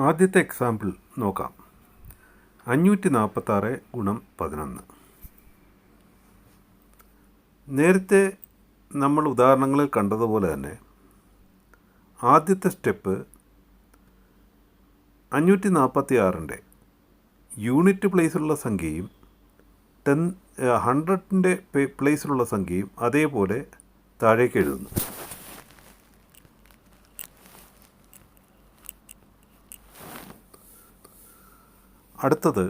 ആദ്യത്തെ എക്സാമ്പിൾ നോക്കാം. 546 ഗുണം 11. നേരത്തെ നമ്മൾ ഉദാഹരണങ്ങളിൽ കണ്ടതുപോലെ തന്നെ ആദ്യത്തെ സ്റ്റെപ്പ് 546ൻ്റെ യൂണിറ്റ് പ്ലേസിലുള്ള സംഖ്യയും 100ൻ്റെ പ്ലേസിലുള്ള സംഖ്യയും അതേപോലെ താഴേക്ക് എഴുതുന്നു. അടുത്തത്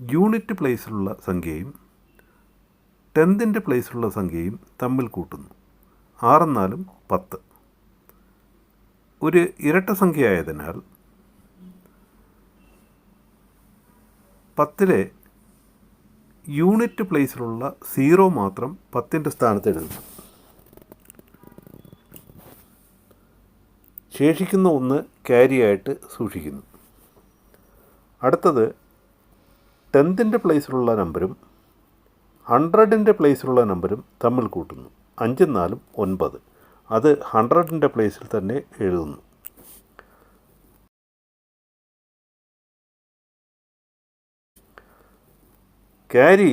യൂണിറ്റ് പ്ലേസിലുള്ള സംഖ്യയും 10ൻ്റെ പ്ലേസിലുള്ള സംഖ്യയും തമ്മിൽ കൂട്ടുന്നു. 6 4 10. ഒരു ഇരട്ട സംഖ്യ ആയതിനാൽ 10ലെ യൂണിറ്റ് പ്ലേസിലുള്ള 0 മാത്രം 10ൻ്റെ സ്ഥാനത്ത് എഴുതുന്നു. ശേഷിക്കുന്ന 1 ക്യാരിയായിട്ട് സൂക്ഷിക്കുന്നു. അടുത്തത് 10ൻ്റെ പ്ലേസിലുള്ള നമ്പരും 100ൻ്റെ പ്ലേസിലുള്ള നമ്പരും തമ്മിൽ കൂട്ടുന്നു. 5 4 9. അത് 100ൻ്റെ പ്ലേസിൽ തന്നെ എഴുതുന്നു. ക്യാരി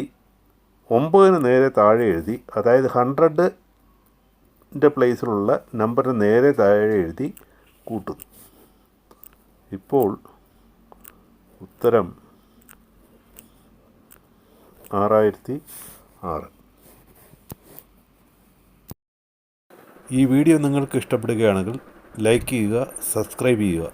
9ന് നേരെ താഴെ എഴുതി, അതായത് 100ൻ്റെ പ്ലേസിലുള്ള നമ്പറിന് നേരെ താഴെ എഴുതി കൂട്ടുന്നു. ഇപ്പോൾ ഉത്തരം 6006. ഈ വീഡിയോ നിങ്ങൾക്ക് ഇഷ്ടപ്പെടുകയാണെങ്കിൽ ലൈക്ക് ചെയ്യുക, സബ്സ്ക്രൈബ് ചെയ്യുക.